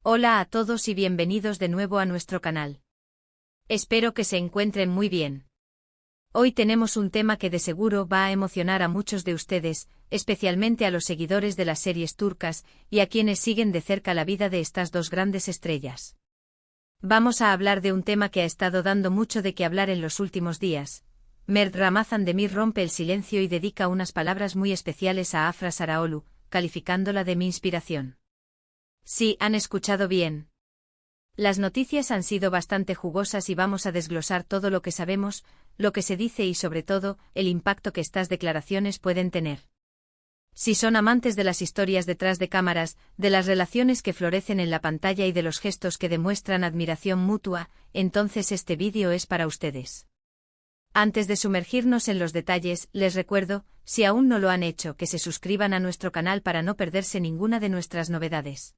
Hola a todos y bienvenidos de nuevo a nuestro canal. Espero que se encuentren muy bien. Hoy tenemos un tema que de seguro va a emocionar a muchos de ustedes, especialmente a los seguidores de las series turcas y a quienes siguen de cerca la vida de estas dos grandes estrellas. Vamos a hablar de un tema que ha estado dando mucho de qué hablar en los últimos días. Mert Ramazan Demir rompe el silencio y dedica unas palabras muy especiales a Afra Sarıoğlu, calificándola de mi inspiración. Sí, han escuchado bien. Las noticias han sido bastante jugosas y vamos a desglosar todo lo que sabemos, lo que se dice y sobre todo, el impacto que estas declaraciones pueden tener. Si son amantes de las historias detrás de cámaras, de las relaciones que florecen en la pantalla y de los gestos que demuestran admiración mutua, entonces este vídeo es para ustedes. Antes de sumergirnos en los detalles, les recuerdo, si aún no lo han hecho, que se suscriban a nuestro canal para no perderse ninguna de nuestras novedades.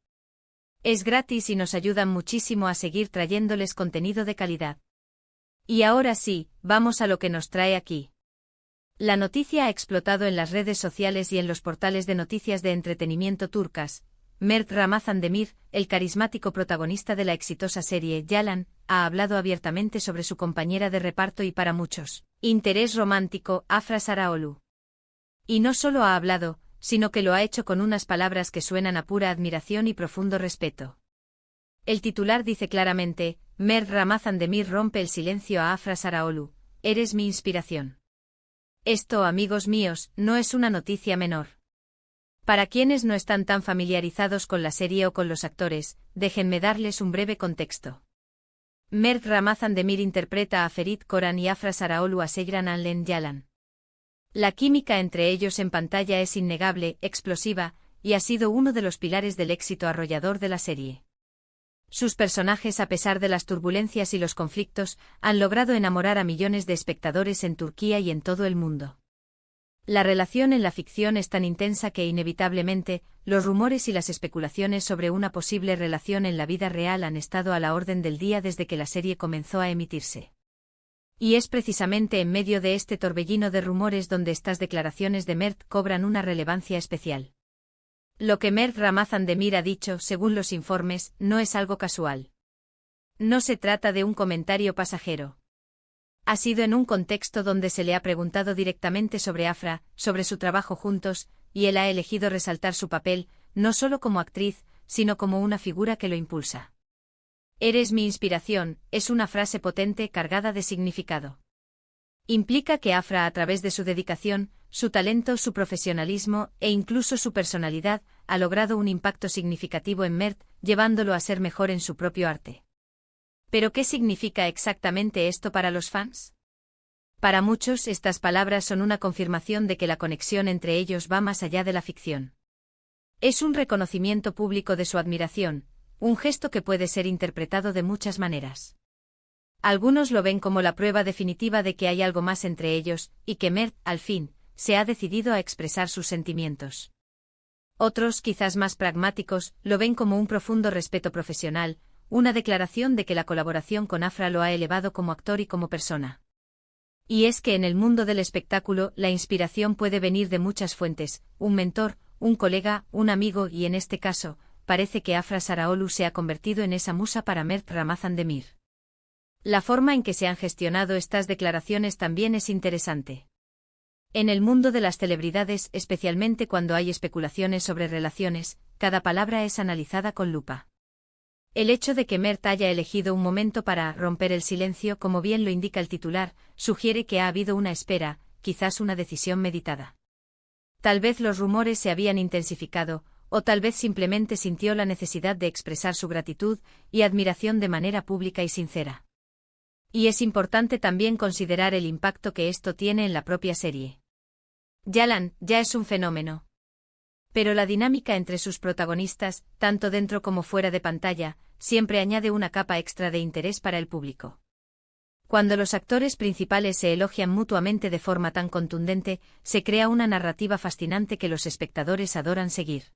Es gratis y nos ayudan muchísimo a seguir trayéndoles contenido de calidad. Y ahora sí, vamos a lo que nos trae aquí. La noticia ha explotado en las redes sociales y en los portales de noticias de entretenimiento turcas. Mert Ramazan Demir, el carismático protagonista de la exitosa serie Yalan, ha hablado abiertamente sobre su compañera de reparto y para muchos, interés romántico, Afra Sarıoğlu. Y no solo ha hablado, sino que lo ha hecho con unas palabras que suenan a pura admiración y profundo respeto. El titular dice claramente, Mert Ramazan Demir rompe el silencio a Afra Sarıoğlu, eres mi inspiración. Esto, amigos míos, no es una noticia menor. Para quienes no están tan familiarizados con la serie o con los actores, déjenme darles un breve contexto. Mert Ramazan Demir interpreta a Ferit Koran y Afra Sarıoğlu a Seyran Anlen Yalan. La química entre ellos en pantalla es innegable, explosiva, y ha sido uno de los pilares del éxito arrollador de la serie. Sus personajes, a pesar de las turbulencias y los conflictos, han logrado enamorar a millones de espectadores en Turquía y en todo el mundo. La relación en la ficción es tan intensa que inevitablemente, los rumores y las especulaciones sobre una posible relación en la vida real han estado a la orden del día desde que la serie comenzó a emitirse. Y es precisamente en medio de este torbellino de rumores donde estas declaraciones de Mert cobran una relevancia especial. Lo que Mert Ramazan Demir ha dicho, según los informes, no es algo casual. No se trata de un comentario pasajero. Ha sido en un contexto donde se le ha preguntado directamente sobre Afra, sobre su trabajo juntos, y él ha elegido resaltar su papel, no solo como actriz, sino como una figura que lo impulsa. Eres mi inspiración, es una frase potente cargada de significado. Implica que Afra, a través de su dedicación, su talento, su profesionalismo e incluso su personalidad, ha logrado un impacto significativo en Mert, llevándolo a ser mejor en su propio arte. ¿Pero qué significa exactamente esto para los fans? Para muchos, estas palabras son una confirmación de que la conexión entre ellos va más allá de la ficción. Es un reconocimiento público de su admiración, un gesto que puede ser interpretado de muchas maneras. Algunos lo ven como la prueba definitiva de que hay algo más entre ellos, y que Mert, al fin, se ha decidido a expresar sus sentimientos. Otros, quizás más pragmáticos, lo ven como un profundo respeto profesional, una declaración de que la colaboración con Afra lo ha elevado como actor y como persona. Y es que en el mundo del espectáculo, la inspiración puede venir de muchas fuentes, un mentor, un colega, un amigo y en este caso, parece que Afra Sarıoğlu se ha convertido en esa musa para Mert Ramazan Demir. La forma en que se han gestionado estas declaraciones también es interesante. En el mundo de las celebridades, especialmente cuando hay especulaciones sobre relaciones, cada palabra es analizada con lupa. El hecho de que Mert haya elegido un momento para romper el silencio, como bien lo indica el titular, sugiere que ha habido una espera, quizás una decisión meditada. Tal vez los rumores se habían intensificado, o tal vez simplemente sintió la necesidad de expresar su gratitud y admiración de manera pública y sincera. Y es importante también considerar el impacto que esto tiene en la propia serie. Yalan ya es un fenómeno. Pero la dinámica entre sus protagonistas, tanto dentro como fuera de pantalla, siempre añade una capa extra de interés para el público. Cuando los actores principales se elogian mutuamente de forma tan contundente, se crea una narrativa fascinante que los espectadores adoran seguir.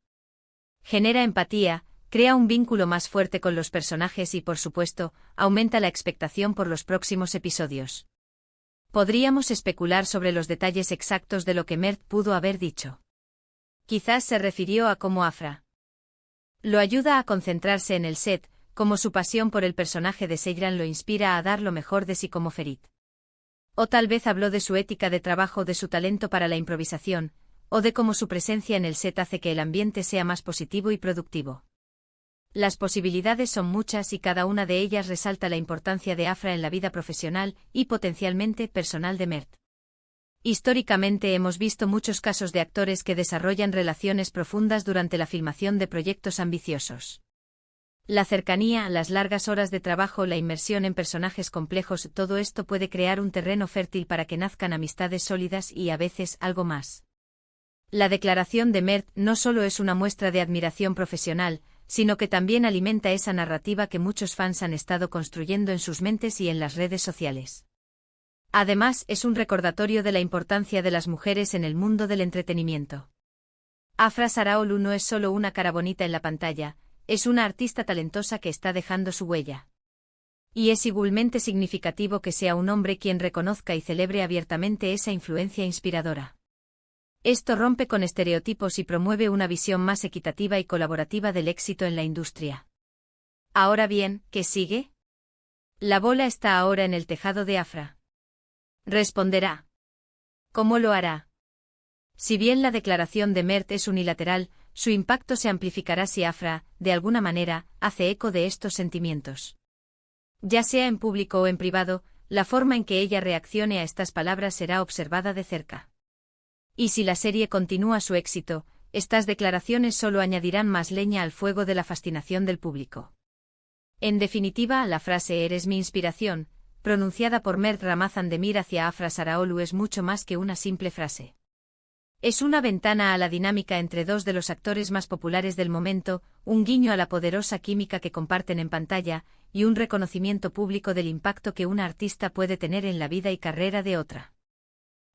Genera empatía, crea un vínculo más fuerte con los personajes y, por supuesto, aumenta la expectación por los próximos episodios. Podríamos especular sobre los detalles exactos de lo que Mert pudo haber dicho. Quizás se refirió a cómo Afra Lo ayuda a concentrarse en el set, como su pasión por el personaje de Seyran lo inspira a dar lo mejor de sí como Ferit. O tal vez habló de su ética de trabajo, de su talento para la improvisación, o de cómo su presencia en el set hace que el ambiente sea más positivo y productivo. Las posibilidades son muchas y cada una de ellas resalta la importancia de Afra en la vida profesional y potencialmente personal de Mert. Históricamente hemos visto muchos casos de actores que desarrollan relaciones profundas durante la filmación de proyectos ambiciosos. La cercanía, las largas horas de trabajo, la inmersión en personajes complejos, todo esto puede crear un terreno fértil para que nazcan amistades sólidas y a veces algo más. La declaración de Mert no solo es una muestra de admiración profesional, sino que también alimenta esa narrativa que muchos fans han estado construyendo en sus mentes y en las redes sociales. Además, es un recordatorio de la importancia de las mujeres en el mundo del entretenimiento. Afra Saraaolu no es solo una cara bonita en la pantalla, es una artista talentosa que está dejando su huella. Y es igualmente significativo que sea un hombre quien reconozca y celebre abiertamente esa influencia inspiradora. Esto rompe con estereotipos y promueve una visión más equitativa y colaborativa del éxito en la industria. Ahora bien, ¿qué sigue? La bola está ahora en el tejado de Afra. Responderá. ¿Cómo lo hará? Si bien la declaración de Mert es unilateral, su impacto se amplificará si Afra, de alguna manera, hace eco de estos sentimientos. Ya sea en público o en privado, la forma en que ella reaccione a estas palabras será observada de cerca. Y si la serie continúa su éxito, estas declaraciones solo añadirán más leña al fuego de la fascinación del público. En definitiva, la frase «eres mi inspiración», pronunciada por Mert Ramazan Demir hacia Afra Saraaolu, es mucho más que una simple frase. Es una ventana a la dinámica entre dos de los actores más populares del momento, un guiño a la poderosa química que comparten en pantalla, y un reconocimiento público del impacto que una artista puede tener en la vida y carrera de otra.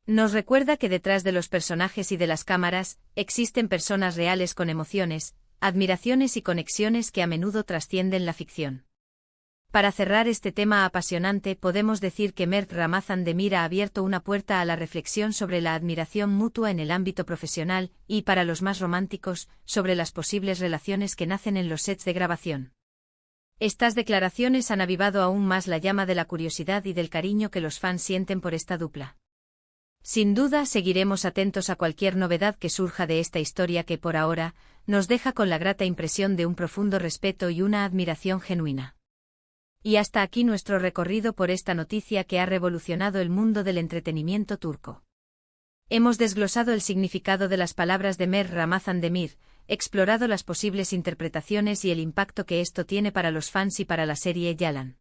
Nos recuerda que detrás de los personajes y de las cámaras, existen personas reales con emociones, admiraciones y conexiones que a menudo trascienden la ficción. Para cerrar este tema apasionante, podemos decir que Mert Ramazan Demir ha abierto una puerta a la reflexión sobre la admiración mutua en el ámbito profesional y, para los más románticos, sobre las posibles relaciones que nacen en los sets de grabación. Estas declaraciones han avivado aún más la llama de la curiosidad y del cariño que los fans sienten por esta dupla. Sin duda, seguiremos atentos a cualquier novedad que surja de esta historia que, por ahora, nos deja con la grata impresión de un profundo respeto y una admiración genuina. Y hasta aquí nuestro recorrido por esta noticia que ha revolucionado el mundo del entretenimiento turco. Hemos desglosado el significado de las palabras de Mert Ramazan Demir, explorado las posibles interpretaciones y el impacto que esto tiene para los fans y para la serie Yalan.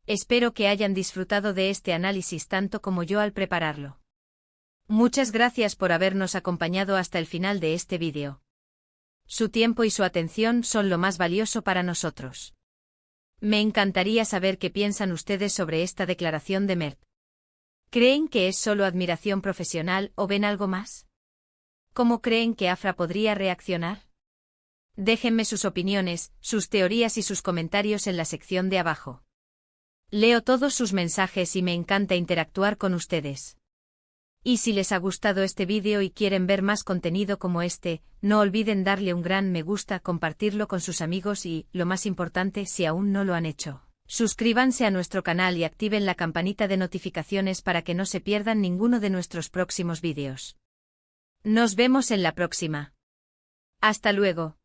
Espero que hayan disfrutado de este análisis tanto como yo al prepararlo. Muchas gracias por habernos acompañado hasta el final de este vídeo. Su tiempo y su atención son lo más valioso para nosotros. Me encantaría saber qué piensan ustedes sobre esta declaración de Mert. ¿Creen que es solo admiración profesional o ven algo más? ¿Cómo creen que Afra podría reaccionar? Déjenme sus opiniones, sus teorías y sus comentarios en la sección de abajo. Leo todos sus mensajes y me encanta interactuar con ustedes. Y si les ha gustado este vídeo y quieren ver más contenido como este, no olviden darle un gran me gusta, compartirlo con sus amigos y, lo más importante, si aún no lo han hecho, suscríbanse a nuestro canal y activen la campanita de notificaciones para que no se pierdan ninguno de nuestros próximos vídeos. Nos vemos en la próxima. Hasta luego.